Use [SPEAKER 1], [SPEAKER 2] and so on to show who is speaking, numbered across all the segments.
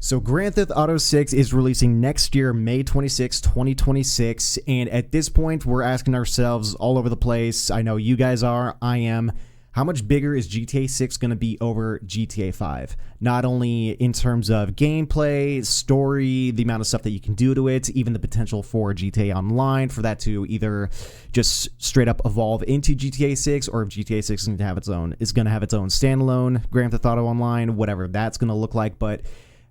[SPEAKER 1] So Grand Theft Auto 6 is releasing next year, May 26, 2026. And at this point, we're asking ourselves all over the place. I know you guys are. I am. How much bigger is GTA 6 going to be over GTA 5? Not only in terms of gameplay, story, the amount of stuff that you can do to it, even the potential for GTA Online, for that to either just straight up evolve into GTA 6, or if GTA 6 is going to have its own standalone Grand Theft Auto Online, whatever that's going to look like. But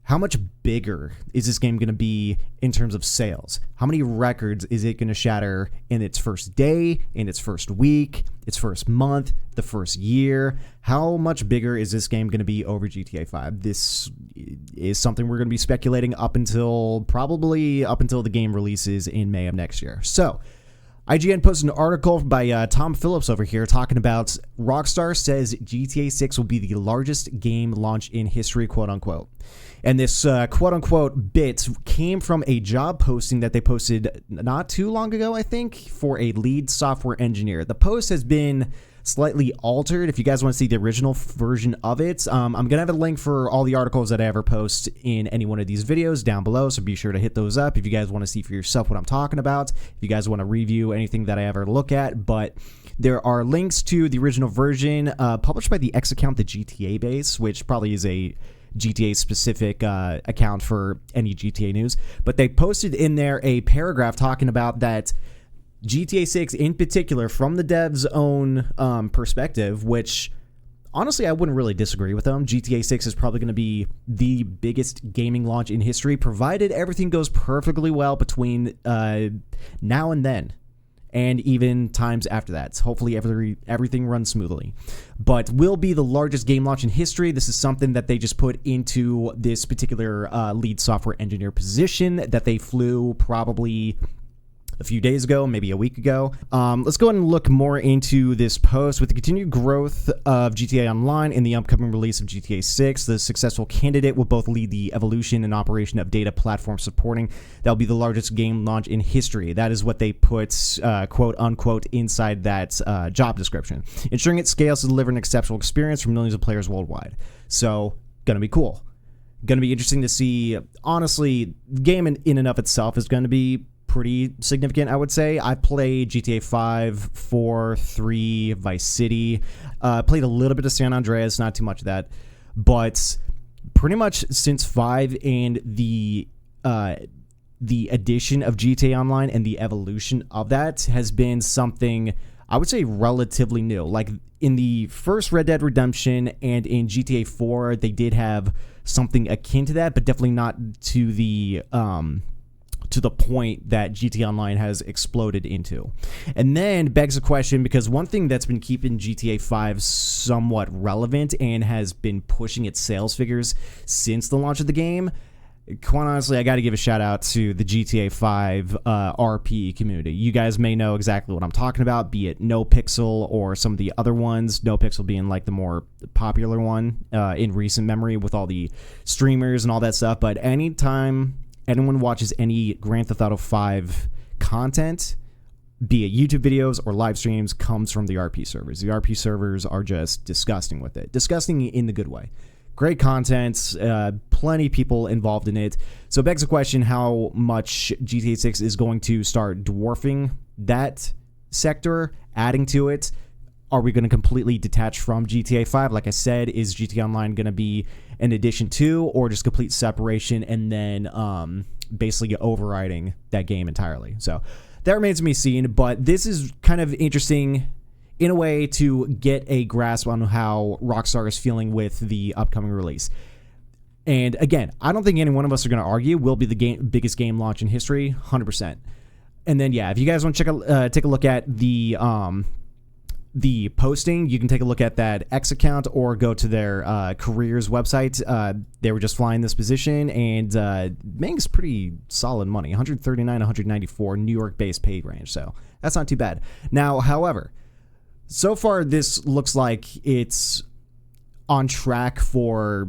[SPEAKER 1] how much bigger is this game going to be in terms of sales? How many records is it going to shatter in its first day, in its first week, its first month, the first year? How much bigger is this game going to be over GTA 5? This is something we're going to be speculating probably up until the game releases in May of next year. So IGN posted an article by Tom Phillips over here talking about Rockstar says GTA 6 will be the largest game launch in history, quote unquote. And this quote-unquote bit came from a job posting that they posted not too long ago, I think, for a lead software engineer. The post has been slightly altered. If you guys want to see the original version of it, I'm going to have a link for all the articles that I ever post in any one of these videos down below, so be sure to hit those up if you guys want to see for yourself what I'm talking about, if you guys want to review anything that I ever look at. But there are links to the original version published by the X account, the GTA base, which probably is a GTA specific account for any GTA news, but they posted in there a paragraph talking about that GTA 6 in particular, from the dev's own perspective, which honestly I wouldn't really disagree with them. GTA 6 is probably going to be the biggest gaming launch in history, provided everything goes perfectly well between now and then, and even times after that. Hopefully everything runs smoothly. But will be the largest game launch in history. This is something that they just put into this particular lead software engineer position that they flew probably a few days ago, maybe a week ago. Let's go ahead and look more into this post. With the continued growth of GTA Online and the upcoming release of GTA 6, the successful candidate will both lead the evolution and operation of data platform supporting. That'll be the largest game launch in history. That is what they put, quote unquote, inside that job description. Ensuring it scales to deliver an exceptional experience for millions of players worldwide. So, gonna be cool. Gonna be interesting to see. Honestly, the game in and of itself is gonna be pretty significant, I would say. I played GTA 5, 4, 3, Vice City. Played a little bit of San Andreas, not too much of that. But pretty much since 5 and the addition of GTA Online and the evolution of that has been something, I would say, relatively new. Like in the first Red Dead Redemption and in GTA 4, they did have something akin to that, but definitely not to the point that GTA Online has exploded into. And then begs the question, because one thing that's been keeping GTA 5 somewhat relevant and has been pushing its sales figures since the launch of the game, quite honestly, I got to give a shout out to the GTA 5 RP community. You guys may know exactly what I'm talking about, be it NoPixel or some of the other ones. NoPixel being like the more popular one in recent memory with all the streamers and all that stuff. But anytime anyone watches any Grand Theft Auto 5 content, be it YouTube videos or live streams, comes from the RP servers. The RP servers are just disgusting with it. Disgusting in the good way. Great content, plenty of people involved in it. So it begs the question how much GTA 6 is going to start dwarfing that sector, adding to it. Are we going to completely detach from GTA 5? Like I said, is GTA Online going to be an addition to, or just complete separation and then basically overriding that game entirely? So that remains to be seen, but this is kind of interesting in a way to get a grasp on how Rockstar is feeling with the upcoming release. And again, I don't think any one of us are going to argue will be the biggest game launch in history, 100%. And then, yeah, if you guys want to take a look at the posting, you can take a look at that X account or go to their careers website. They were just flying this position and making us pretty solid money, 139, 194 New York-based pay range. So that's not too bad. Now, however, so far this looks like it's on track for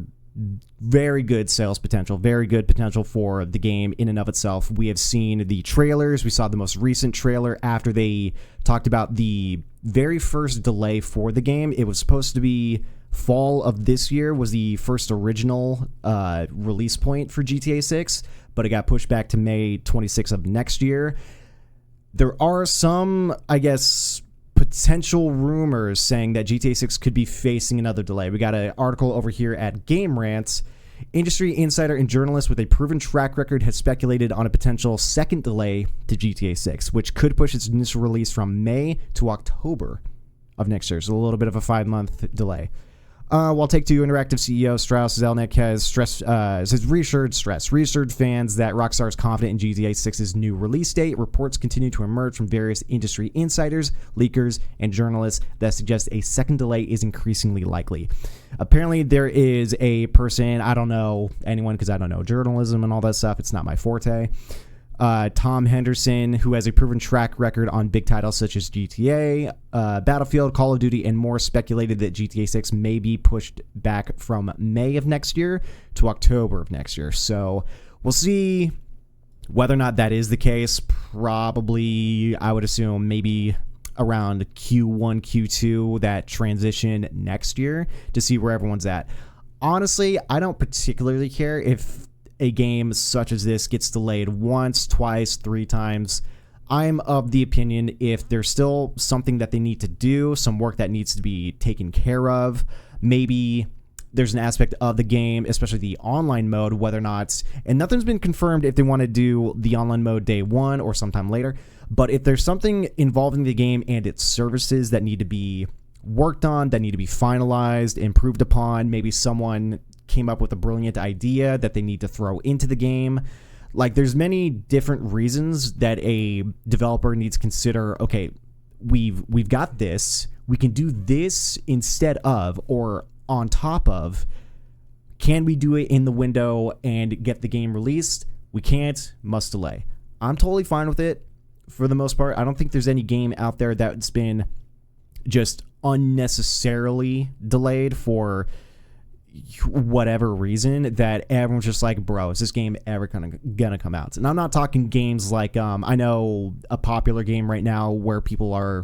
[SPEAKER 1] very good sales potential, very good potential for the game in and of itself. We have seen the trailers. We saw the most recent trailer after they talked about the very first delay for the game. It was supposed to be fall of this year was the first original release point for GTA 6, but it got pushed back to May 26th of next year. There are some, I guess, potential rumors saying that GTA 6 could be facing another delay. We got an article over here at Game Rant. Industry insider and journalist with a proven track record has speculated on a potential second delay to GTA 6, which could push its initial release from May to October of next year. So a little bit of a 5-month delay. While Take-Two Interactive CEO Strauss Zelnick has reassured fans that Rockstar is confident in GTA 6's new release date. Reports continue to emerge from various industry insiders, leakers, and journalists that suggest a second delay is increasingly likely. Apparently, there is a person, I don't know anyone because I don't know journalism and all that stuff. It's not my forte. Tom Henderson, who has a proven track record on big titles such as GTA, Battlefield, Call of Duty, and more, speculated that GTA 6 may be pushed back from May of next year to October of next year. So we'll see whether or not that is the case. Probably, I would assume, maybe around Q1, Q2, that transition next year to see where everyone's at. Honestly, I don't particularly care if a game such as this gets delayed once, twice, 3 times. I'm of the opinion if there's still something that they need to do, some work that needs to be taken care of, maybe there's an aspect of the game, especially the online mode, whether or not, and nothing's been confirmed if they want to do the online mode day one or sometime later, but if there's something involving the game and its services that need to be worked on, that need to be finalized, improved upon, maybe someone came up with a brilliant idea that they need to throw into the game. Like, there's many different reasons that a developer needs to consider, okay, we've got this, we can do this instead of or on top of. Can we do it in the window and get the game released? We can't, must delay. I'm totally fine with it for the most part. I don't think there's any game out there that's been just unnecessarily delayed for whatever reason that everyone's just like, bro, is this game ever gonna come out? And I'm not talking games like I know a popular game right now where people are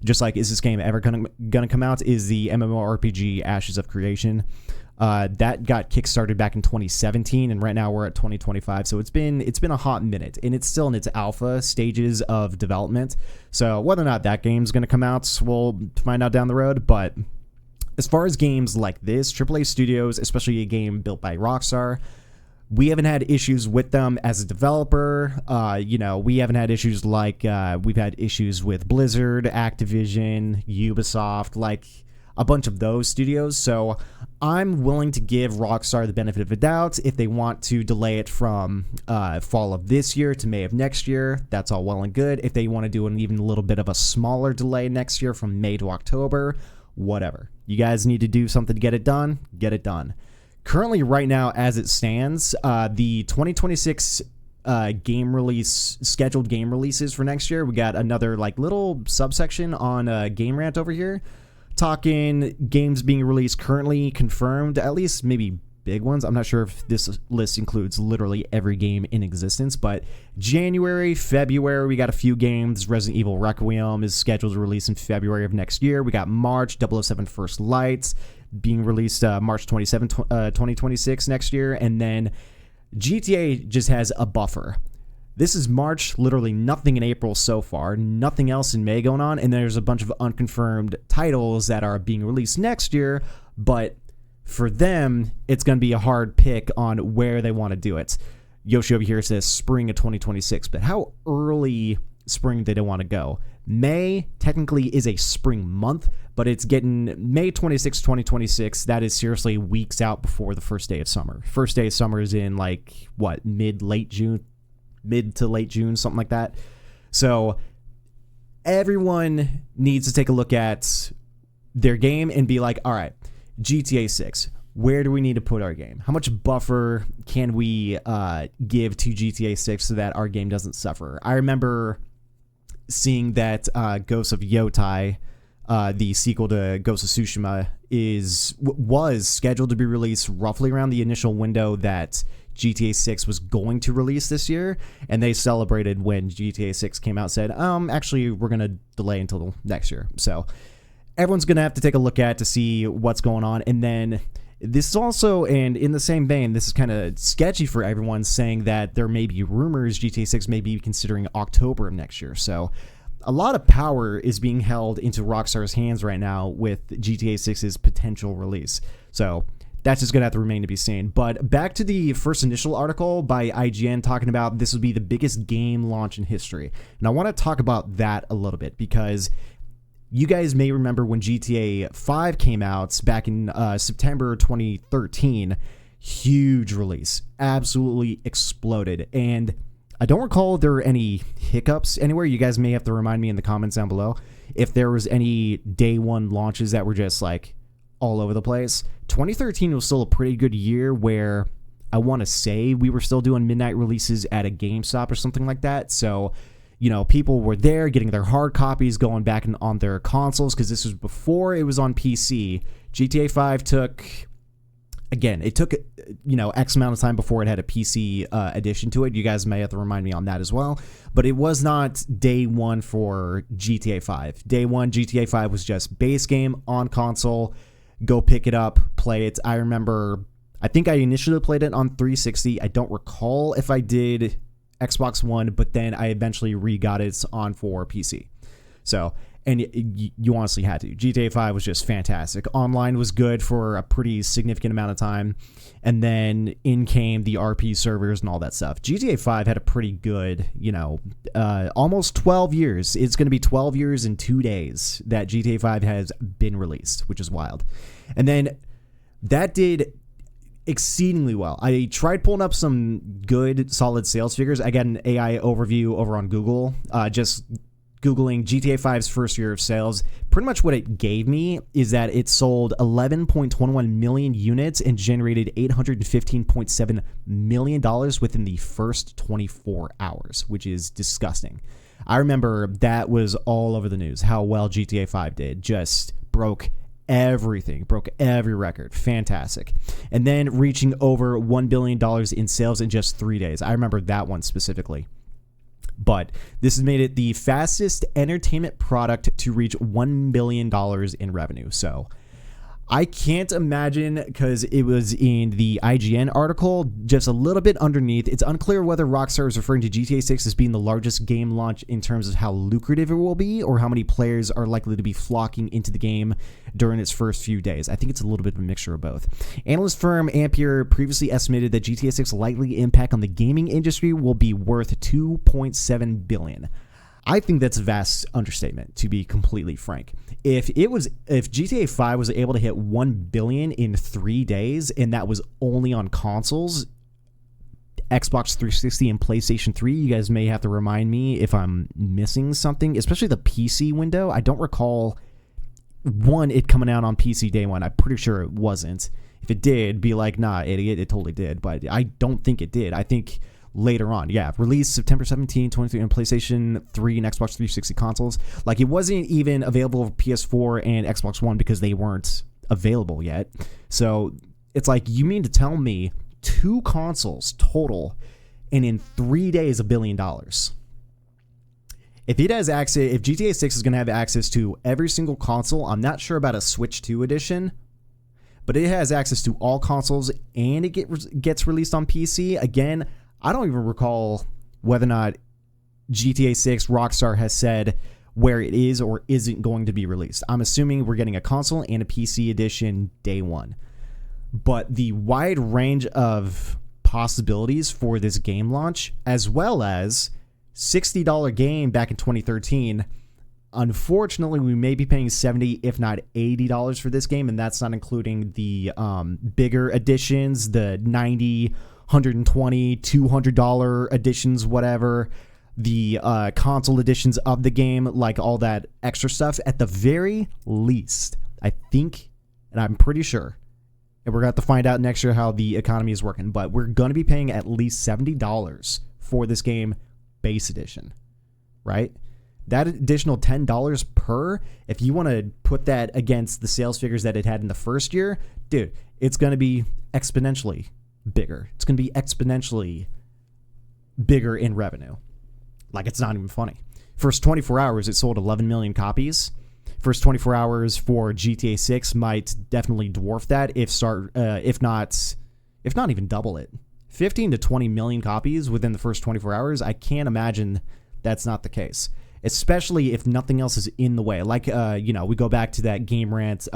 [SPEAKER 1] just like, is this game ever gonna come out, is the MMORPG Ashes of Creation. That got kickstarted back in 2017, and right now we're at 2025, so it's been a hot minute, and it's still in its alpha stages of development. So whether or not that game's gonna come out, we'll find out down the road. But as far as games like this, AAA studios, especially a game built by Rockstar, we haven't had issues with them as a developer. We haven't had issues like we've had issues with Blizzard, Activision, Ubisoft, like a bunch of those studios. So I'm willing to give Rockstar the benefit of the doubt. If they want to delay it from fall of this year to May of next year, that's all well and good. If they want to do an even a little bit of a smaller delay next year from May to October, whatever. You guys need to do something to get it done. Get it done. Currently, right now, as it stands, the 2026 scheduled game releases for next year, we got another like little subsection on Game Rant over here, talking games being released currently confirmed, at least maybe big ones. I'm not sure if this list includes literally every game in existence, but January, February, we got a few games. Resident Evil Requiem is scheduled to release in February of next year. We got March, 007 First Lights being released March 27, 2026 next year, and then GTA just has a buffer. This is March, literally nothing in April so far, nothing else in May going on, and there's a bunch of unconfirmed titles that are being released next year, but for them, it's going to be a hard pick on where they want to do it. Yoshi over here says spring of 2026, but how early spring did they want to go? May technically is a spring month, but it's getting May 26, 2026. That is seriously weeks out before the first day of summer. First day of summer is in like, what, mid to late June, something like that. So everyone needs to take a look at their game and be like, all right, GTA 6, where do we need to put our game? How much buffer can we give to GTA 6 so that our game doesn't suffer? I remember seeing that Ghosts of Yotai the sequel to Ghost of Tsushima was scheduled to be released roughly around the initial window that GTA 6 was going to release this year, and they celebrated when GTA 6 came out, said, actually, we're going to delay until next year. So everyone's going to have to take a look at to see what's going on. And then this is also, and in the same vein, this is kind of sketchy for everyone, saying that there may be rumors GTA 6 may be considering October of next year. So a lot of power is being held into Rockstar's hands right now with GTA 6's potential release. So that's just going to have to remain to be seen. But back to the first initial article by IGN talking about this would be the biggest game launch in history. And I want to talk about that a little bit because you guys may remember when GTA 5 came out back in September 2013, huge release, absolutely exploded. And I don't recall there were any hiccups anywhere. You guys may have to remind me in the comments down below if there was any day one launches that were just like all over the place. 2013 was still a pretty good year where I want to say we were still doing midnight releases at a GameStop or something like that. So, you know, people were there getting their hard copies going back on their consoles because this was before it was on PC. GTA 5 took, again, it took, you know, X amount of time before it had a PC addition to it. You guys may have to remind me on that as well. But it was not day one for GTA 5. Day one, GTA 5 was just base game on console. Go pick it up, play it. I remember, I think I initially played it on 360. I don't recall if I did Xbox One, but then I eventually re-got it on for PC. So, and you honestly had to. GTA 5 was just fantastic. Online was good for a pretty significant amount of time. And then in came the RP servers and all that stuff. GTA 5 had a pretty good, you know, almost 12 years. It's going to be 12 years and 2 days that GTA 5 has been released, which is wild. And then that did exceedingly well. I tried pulling up some good, solid sales figures. I got an AI overview over on Google, just Googling GTA 5's first year of sales. Pretty much what it gave me is that it sold 11.21 million units and generated $815.7 million within the first 24 hours, which is disgusting. I remember that was all over the news, how well GTA 5 did. Just broke everything, broke every record. Fantastic. And then reaching over $1 billion in sales in just 3 days. I remember that one specifically. But this has made it the fastest entertainment product to reach $1 billion in revenue. So I can't imagine, because it was in the IGN article, just a little bit underneath. It's unclear whether Rockstar is referring to GTA 6 as being the largest game launch in terms of how lucrative it will be, or how many players are likely to be flocking into the game during its first few days. I think it's a little bit of a mixture of both. Analyst firm Ampere previously estimated that GTA 6 likely impact on the gaming industry will be worth $2.7 billion. I think that's a vast understatement, to be completely frank. If GTA 5 was able to hit 1 billion in 3 days, and that was only on consoles, Xbox 360 and PlayStation 3, you guys may have to remind me if I'm missing something, especially the PC window. I don't recall it coming out on PC day one. I'm pretty sure it wasn't. If it did, be like, nah, idiot, it totally did. But I don't think it did. I think later on, yeah, released September 17, 2023 on PlayStation 3 and Xbox 360 consoles. Like, it wasn't even available for PS4 and Xbox One because they weren't available yet. So it's like, you mean to tell me 2 consoles total, and in 3 days, $1 billion? If it has access, if GTA 6 is going to have access to every single console, I'm not sure about a Switch 2 edition, but it has access to all consoles, and it gets released on PC. Again, I don't even recall whether or not GTA 6 Rockstar has said where it is or isn't going to be released. I'm assuming we're getting a console and a PC edition day one. But the wide range of possibilities for this game launch, as well as $60 game back in 2013, unfortunately, we may be paying $70, if not $80 for this game, and that's not including the bigger editions, the $90, $120, $200 editions, whatever, the console editions of the game, like all that extra stuff. At the very least, I think, and I'm pretty sure, and we're going to have to find out next year how the economy is working, but we're going to be paying at least $70 for this game base edition, right? that additional $10 per, if you want to put that against the sales figures that it had in the first year, dude, it's going to be exponentially bigger. It's going to be exponentially bigger in revenue. Like, it's not even funny. First 24 hours, it sold 11 million copies. First 24 hours for GTA 6 might definitely dwarf that, if not even double it. 15 to 20 million copies within the first 24 hours. I can't imagine that's not the case, especially if nothing else is in the way. Like, we go back to that Game Rant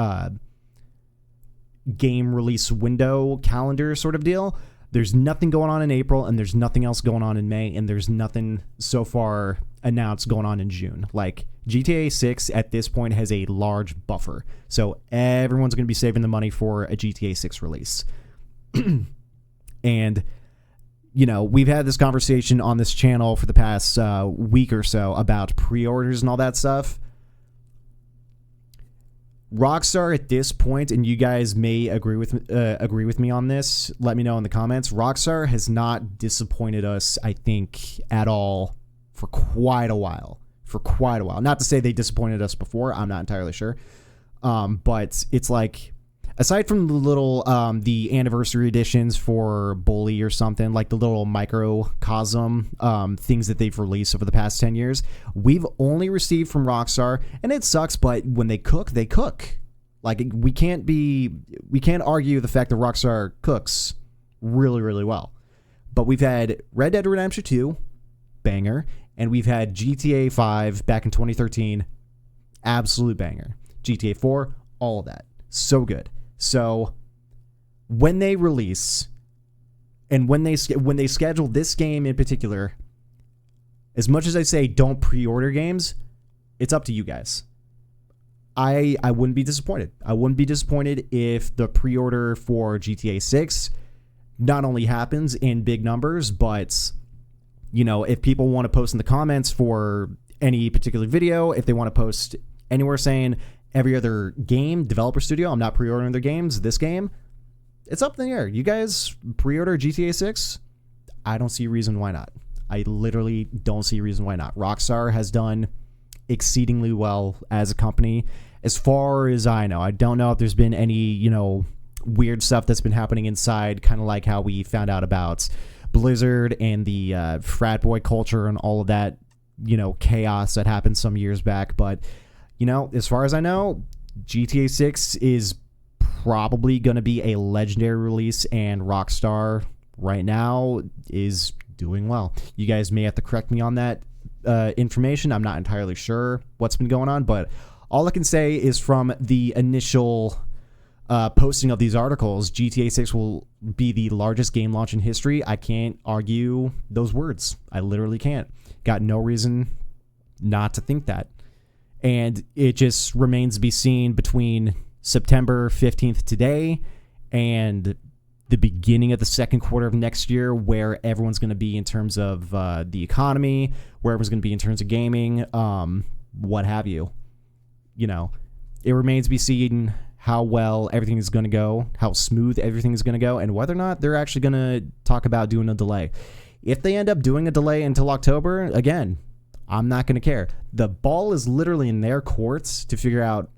[SPEAKER 1] game release window calendar sort of deal. There's nothing going on in April, and there's nothing else going on in May, and there's nothing so far announced going on in June. Like, GTA 6 at this point has a large buffer, so everyone's going to be saving the money for a GTA 6 release. And, we've had this conversation on this channel for the past week or so about pre-orders and all that stuff. Rockstar at this point, and you guys may agree with me on this, let me know in the comments. Rockstar has not disappointed us, I think, at all for quite a while. Not to say they disappointed us before. I'm not entirely sure. But it's like, aside from the little the anniversary editions for Bully or something, like the little microcosm things that they've released over the past 10 years, we've only received from Rockstar, and it sucks, but when they cook, they cook. Like, we can't argue the fact that Rockstar cooks really, really well. But we've had Red Dead Redemption 2, banger, and we've had GTA 5 back in 2013, absolute banger. GTA 4, all of that, so good. So when they release, and when they schedule this game in particular, as much as I say don't pre-order games, it's up to you guys. I wouldn't be disappointed. I wouldn't be disappointed if the pre-order for GTA 6 not only happens in big numbers, but, if people want to post in the comments for any particular video, if they want to post anywhere saying every other game, developer studio, I'm not pre-ordering their games, this game, it's up in the air. You guys pre-order GTA 6? I don't see a reason why not. I literally don't see a reason why not. Rockstar has done exceedingly well as a company, as far as I know. I don't know if there's been any, weird stuff that's been happening inside, kind of like how we found out about Blizzard and the frat boy culture and all of that, chaos that happened some years back. But, as far as I know, GTA 6 is probably going to be a legendary release, and Rockstar right now is doing well. You guys may have to correct me on that information. I'm not entirely sure what's been going on, but all I can say is from the initial posting of these articles, GTA 6 will be the largest game launch in history. I can't argue those words. I literally can't. Got no reason not to think that. And it just remains to be seen between September 15th today and the beginning of the second quarter of next year, where everyone's going to be in terms of the economy, where everyone's going to be in terms of gaming, what have you. It remains to be seen how well everything is going to go, how smooth everything is going to go, and whether or not they're actually going to talk about doing a delay. If they end up doing a delay until October, again, I'm not going to care. The ball is literally in their courts to figure out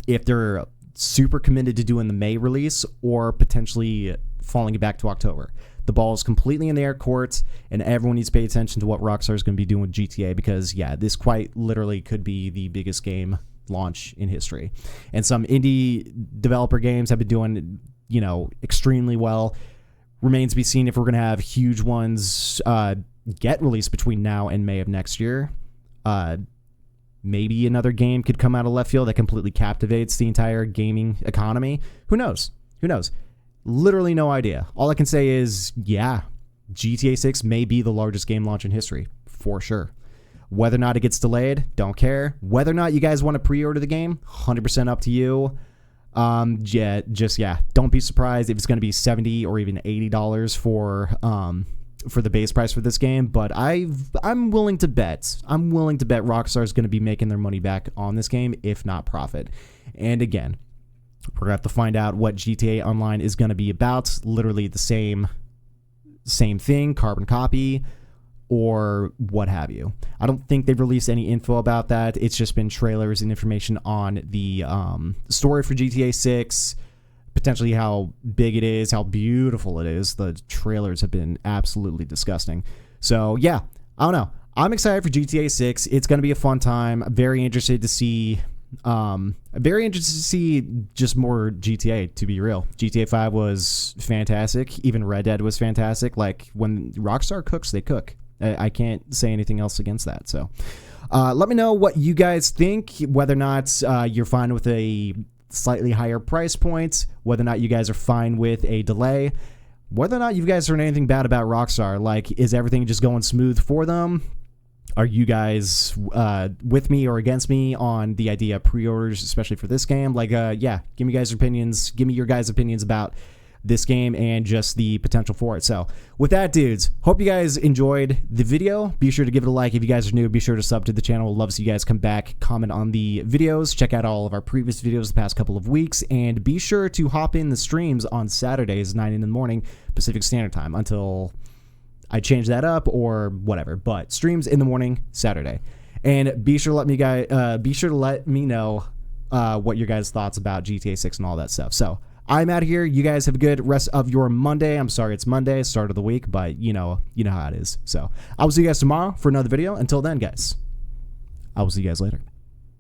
[SPEAKER 1] if they're super committed to doing the May release or potentially falling it back to October. The ball is completely in their courts, and everyone needs to pay attention to what Rockstar is going to be doing with GTA, because, yeah, this quite literally could be the biggest game launch in history. And some indie developer games have been doing, extremely well. Remains to be seen if we're going to have huge ones get released between now and May of next year. Maybe another game could come out of left field that completely captivates the entire gaming economy. Who knows? Literally no idea. All I can say is, yeah, GTA 6 may be the largest game launch in history, for sure. Whether or not it gets delayed, don't care. Whether or not you guys want to pre-order the game, 100% up to you. Don't be surprised if it's going to be $70 or even $80 for the base price for this game. But I'm willing to bet Rockstar is going to be making their money back on this game, if not profit. And again, we're going to have to find out what GTA Online is going to be about. Literally the same thing, carbon copy. or what have you. I don't think they've released any info about that. It's just been trailers and information on the story for GTA 6, potentially how big it is, how beautiful it is. The trailers have been absolutely disgusting. So yeah, I don't know. I'm excited for GTA 6. It's going to be a fun time. I'm very interested to see just more GTA, to be real. GTA 5 was fantastic. Even Red Dead was fantastic. Like, when Rockstar cooks, they cook. I can't say anything else against that. So let me know what you guys think, whether or not you're fine with a slightly higher price point, whether or not you guys are fine with a delay, whether or not you guys heard anything bad about Rockstar. Like, is everything just going smooth for them? Are you guys with me or against me on the idea of pre-orders, especially for this game? Like, yeah, give me guys' opinions. Give me your guys' opinions about this game and just the potential for it. So with that, dudes, hope you guys enjoyed the video. Be sure to give it a like. If you guys are new, be sure to sub to the channel. We'd love to see you guys come back, comment on the videos, check out all of our previous videos the past couple of weeks, and be sure to hop in the streams on Saturdays, 9 in the morning Pacific Standard Time, until I change that up or whatever. But streams in the morning Saturday, and be sure to let me know what your guys' thoughts about GTA 6 and all that stuff. So I'm out of here. You guys have a good rest of your Monday. I'm sorry it's Monday, start of the week, but you know how it is. So I will see you guys tomorrow for another video. Until then, guys, I will see you guys later.